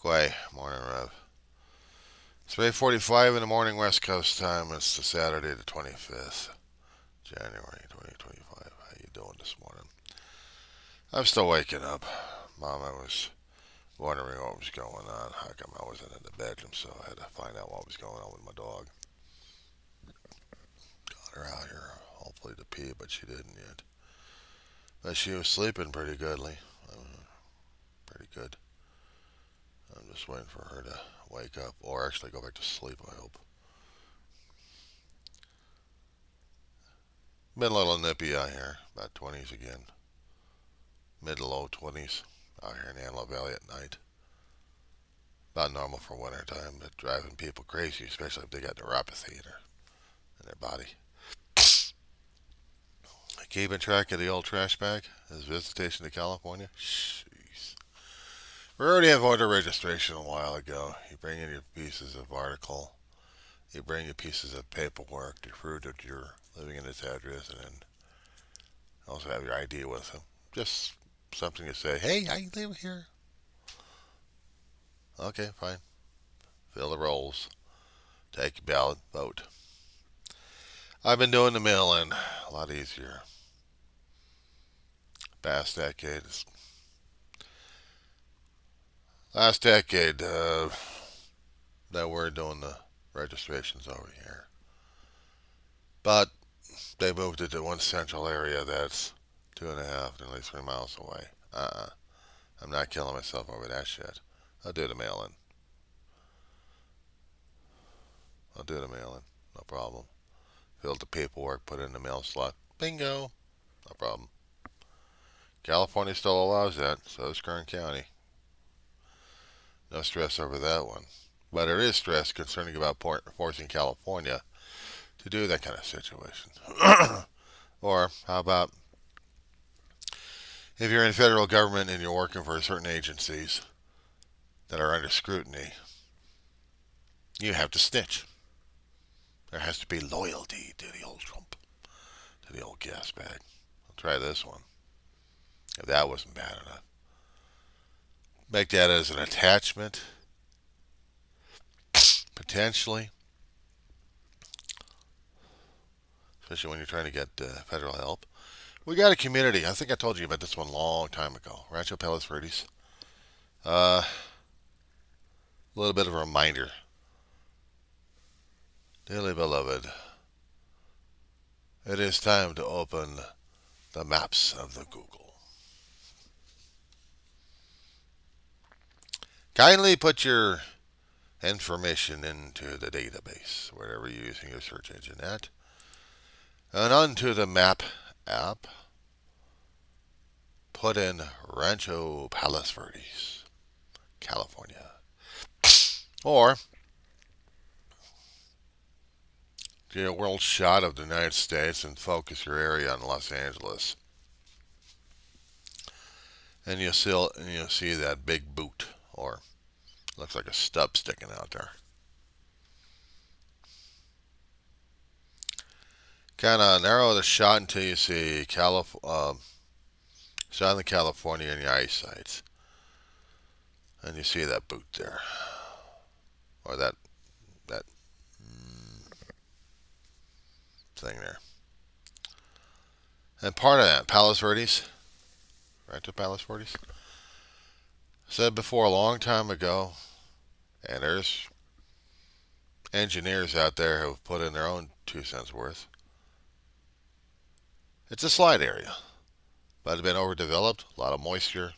Quay, morning rev. It's 8:45 in the morning West Coast time. It's the Saturday the 25th, January 2025. How you doing this morning? I'm still waking up. Mom, I was wondering what was going on. How come I wasn't in the bedroom, so I had to find out what was going on with my dog. Got her out here, hopefully to pee, but she didn't yet. But she was sleeping pretty goodly. Pretty good. I'm just waiting for her to wake up, or actually go back to sleep, I hope. Been a little nippy out here, about 20s again. Mid to low 20s out here in the Antelope Valley at night. About normal for winter time, but driving people crazy, especially if they got neuropathy in their body. Keeping track of the old trash bag, his visitation to California. Jeez. We already had voter registration a while ago. You bring in your pieces of article, you bring your pieces of paperwork to prove that you're living in this address, and then also have your ID with them. Just something to say, hey, I live here. Okay, fine. Fill the rolls. Take your ballot. Vote. I've been doing the mail-in. A lot easier. Last decade, that we're doing the registrations over here. But they moved it to one central area that's 2.5, nearly 3 miles away. I'm not killing myself over that shit. I'll do the mail-in. No problem. Fill the paperwork, put it in the mail slot. Bingo. No problem. California still allows that, so does Kern County. No stress over that one. But there is stress concerning about forcing California to do that kind of situation. Or how about if you're in federal government and you're working for certain agencies that are under scrutiny, you have to snitch. There has to be loyalty to the old Trump, to the old gas bag. I'll try this one. If that wasn't bad enough, make that as an attachment, potentially, especially when you're trying to get federal help. We got a community. I think I told you about this one a long time ago. Rancho Palos Verdes. A little bit of a reminder. Dearly beloved, it is time to open the maps of the Google. Kindly put your information into the database, wherever you're using your search engine at, and onto the map app, put in Rancho Palos Verdes, California. Or get a world shot of the United States and focus your area on Los Angeles. And you'll see that big boot, or looks like a stub sticking out there. Kind of narrow the shot until you see Southern California in your eyesight. And you see that boot there. Or that thing there. And part of that, Palos Verdes, right to Palos Verdes. Said before a long time ago, and there's engineers out there who've put in their own 2 cents worth. It's a slide area, but it's been overdeveloped, a lot of moisture,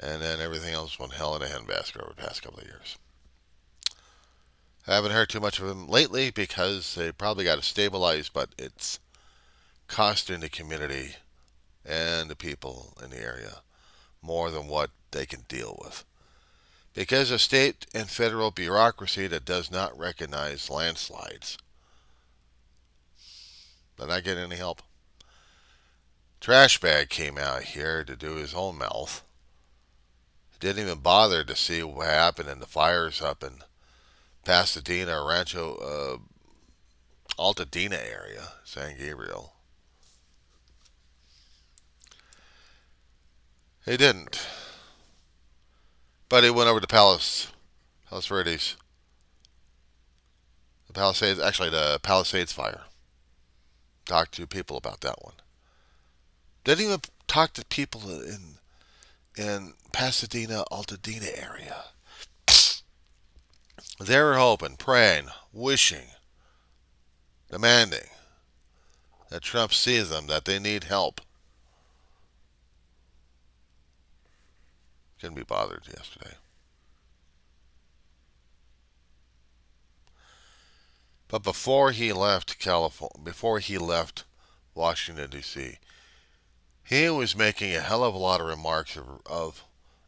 and then everything else went hell in a handbasket over the past couple of years. I haven't heard too much of them lately because they probably got to stabilize, but it's costing the community and the people in the area more than what they can deal with. Because of state and federal bureaucracy that does not recognize landslides, they're not getting any help. Trash Bag came out here to do his own mouth. Didn't even bother to see what happened in the fires up in Pasadena, Rancho Altadena area, San Gabriel. He didn't. But he went over to Palos Verdes, the Palisades, actually the Palisades fire. Talked to people about that one. Didn't even talk to people in Pasadena, Altadena area. They were hoping, praying, wishing, demanding that Trump sees them, that they need help. Couldn't be bothered yesterday. But before he left California, before he left Washington D.C., he was making a hell of a lot of remarks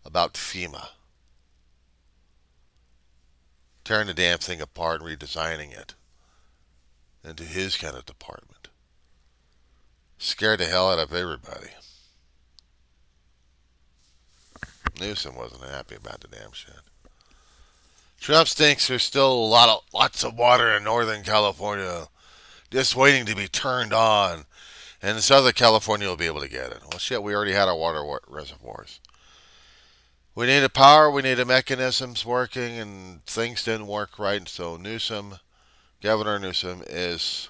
about FEMA, tearing the damn thing apart and redesigning it into his kind of department. Scared the hell out of everybody. Newsom wasn't happy about the damn shit. Trump thinks there's still lots of water in Northern California just waiting to be turned on, and Southern California will be able to get it. Well, shit, we already had our water reservoirs. We needed power, we needed mechanisms working, and things didn't work right. So Governor Newsom, is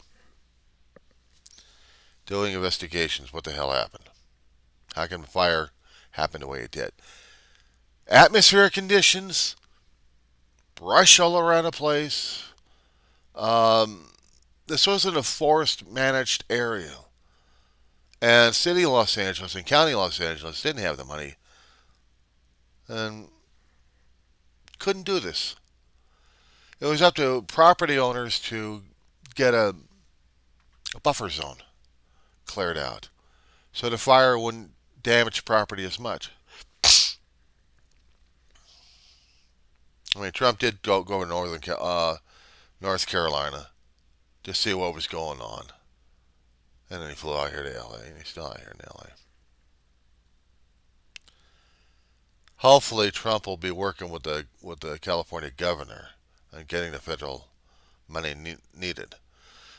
doing investigations. What the hell happened? How can the fire happen the way it did? Atmospheric conditions, brush all around the place. This wasn't a forest managed area. And City Los Angeles and County Los Angeles didn't have the money and couldn't do this. It was up to property owners to get a buffer zone cleared out so the fire wouldn't damage property as much. I mean, Trump did go to North Carolina to see what was going on. And then he flew out here to LA, and he's still out here in LA. Hopefully, Trump will be working with the California governor on getting the federal money needed.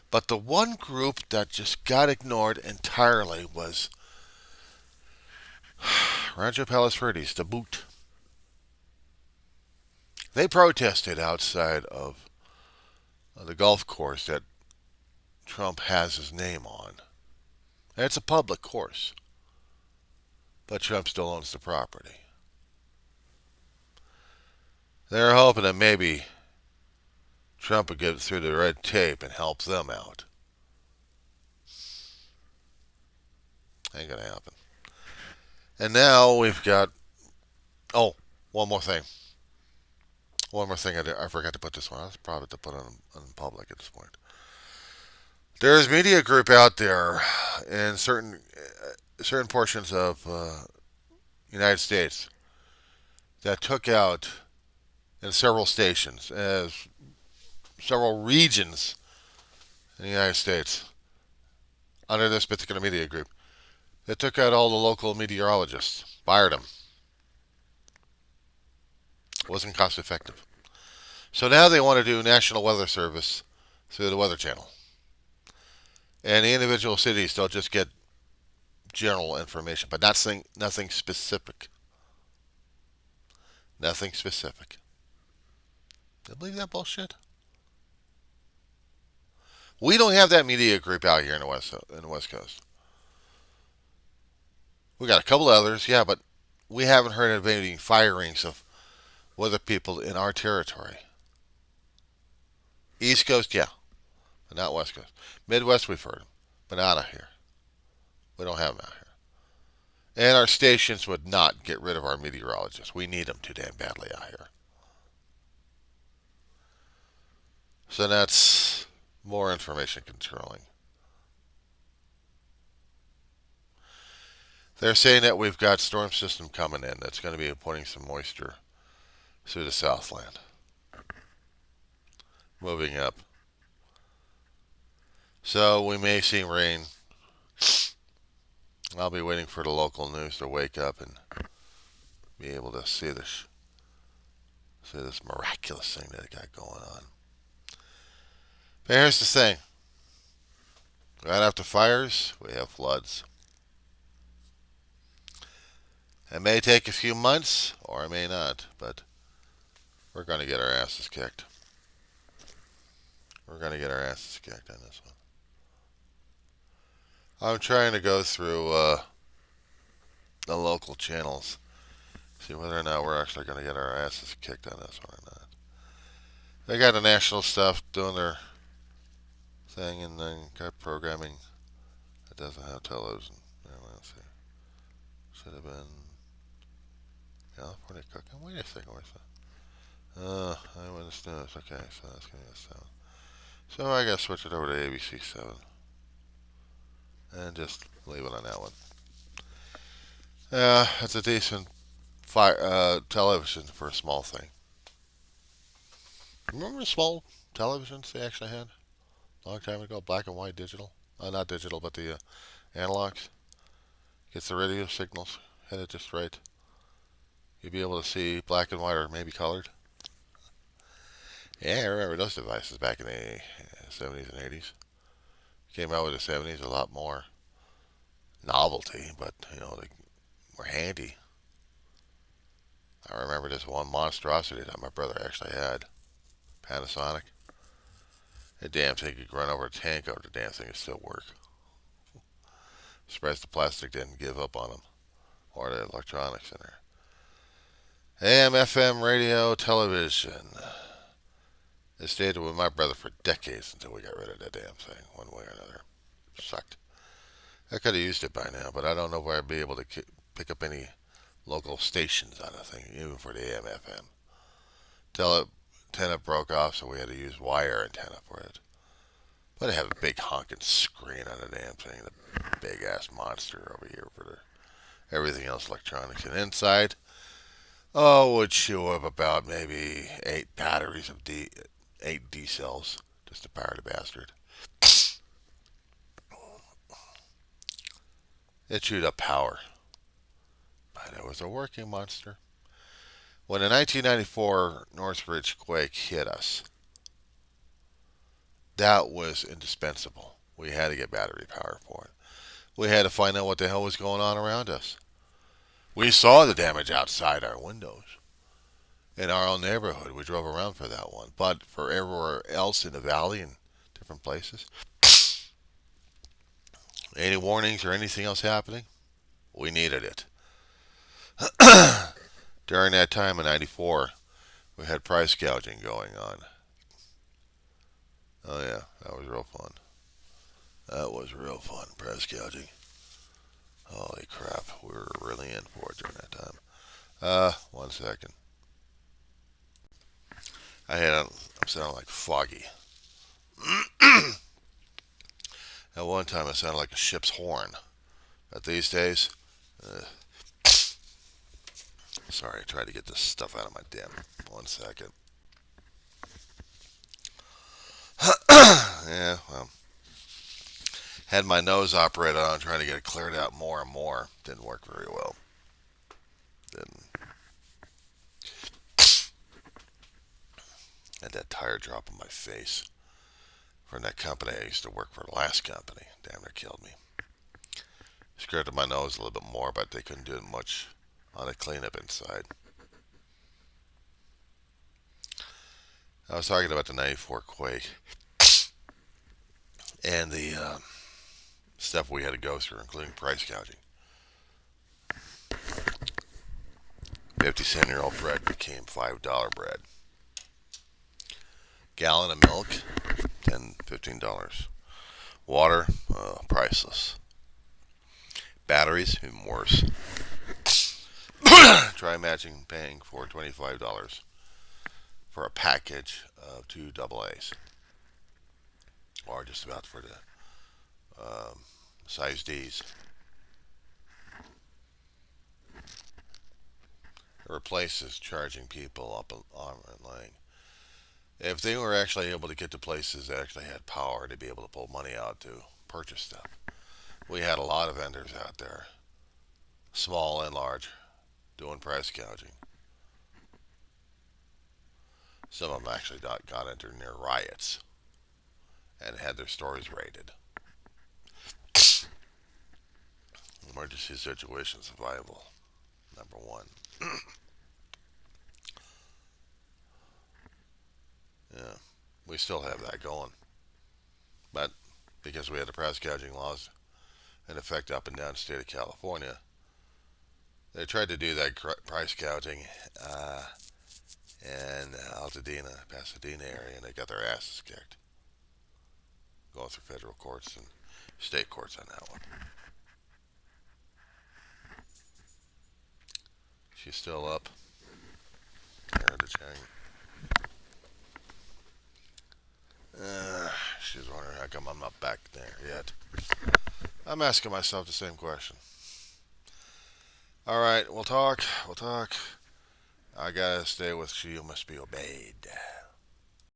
But the one group that just got ignored entirely was Rancho Palos Verdes, the boot. They protested outside of the golf course that Trump has his name on. And it's a public course, but Trump still owns the property. They're hoping that maybe Trump would get through the red tape and help them out. Ain't gonna happen. And now we've got, oh, one more thing. One more thing I forgot to put this one. I was probably to put on public at this point. There's a media group out there in certain portions of United States that took out in several stations, as several regions in the United States under this particular media group. They took out all the local meteorologists, fired them. It wasn't cost effective. So now they want to do National Weather Service through the Weather Channel. And the individual cities don't just get general information, but nothing specific. Nothing specific. Do you believe that bullshit? We don't have that media group out here in the West Coast. We got a couple others, yeah, but we haven't heard of any firings of weather people in our territory. East Coast, yeah, but not West Coast. Midwest, we've heard them, but not out here. We don't have them out here. And our stations would not get rid of our meteorologists. We need them too damn badly out here. So that's more information controlling. They're saying that we've got storm system coming in that's going to be putting some moisture through the Southland. Moving up. So we may see rain. I'll be waiting for the local news to wake up and be able to see this miraculous thing that got going on. But here's the thing. Right after fires, we have floods. It may take a few months, or it may not, but we're going to get our asses kicked. We're going to get our asses kicked on this one. I'm trying to go through the local channels, see whether or not we're actually going to get our asses kicked on this one or not. They got the national stuff doing their thing, and then got programming that doesn't have television. Let's see. Should have been California Cooking. Wait a second, where's that? Eyewitness News. Okay, so that's going to be 7. So I got to switch it over to ABC 7. And just leave it on that one. Yeah, it's a decent television for a small thing. Remember the small televisions they actually had a long time ago? Black and white digital? Not digital, but the analogs. Gets the radio signals headed just right. You'd be able to see black and white or maybe colored. Yeah, I remember those devices back in the 70s and 80s. Came out with the 70s, a lot more novelty, but they were handy. I remember this one monstrosity that my brother actually had, Panasonic. That damn thing could run over a tank over the damn thing and still work. Surprised the plastic didn't give up on them, or the electronics in there. AM, FM, radio, television. It stayed with my brother for decades until we got rid of that damn thing, one way or another. Sucked. I could have used it by now, but I don't know if I'd be able to pick up any local stations on the thing, even for the AM, FM. Antenna broke off, so we had to use wire antenna for it. But I have a big honking screen on the damn thing, the big ass monster over here for everything else electronics. And inside, would chew up about maybe 8 batteries of 8 D cells just to power the bastard. It chewed up power, but it was a working monster. When the 1994 Northridge quake hit us, that was indispensable. We had to get battery power for it. We had to find out what the hell was going on around us. We saw the damage outside our windows. In our own neighborhood, we drove around for that one. But for everywhere else in the valley and different places, any warnings or anything else happening, we needed it. During that time in 94, we had price gouging going on. Oh yeah, that was real fun. That was real fun, price gouging. Holy crap, we were really in for it during that time. 1 second. I'm sounding like Foggy. At one time, it sounded like a ship's horn. But these days, sorry, I tried to get this stuff out of my damn. 1 second. Yeah, well, had my nose operated on trying to get it cleared out more and more. Didn't work very well. Didn't. Had that tire drop on my face from that company I used to work for. The last company, damn, near killed me. Scraped my nose a little bit more, but they couldn't do much on a cleanup inside. I was talking about the 94 quake and the stuff we had to go through, including price gouging. 50-cent-year-old bread became $5 bread. Gallon of milk, $10, $15. Water, priceless. Batteries, even worse. Try imagining paying for $25 for a package of 2 AA's. Or just about for the size D's. There were places charging people up on line. If they were actually able to get to places that actually had power to be able to pull money out to purchase stuff. We had a lot of vendors out there, small and large, doing price gouging. Some of them actually got into near riots and had their stores raided. Emergency situation survival. number one. Yeah, we still have that going. But because we had the price gouging laws in effect up and down the state of California, they tried to do that price gouging in Altadena, Pasadena area, and they got their asses kicked. Going through federal courts and state courts on that one. She's still up. Heritage Hang. She's wondering how come I'm not back there yet. I'm asking myself the same question. All right, we'll talk. We'll talk. I gotta stay with She Must Be Obeyed.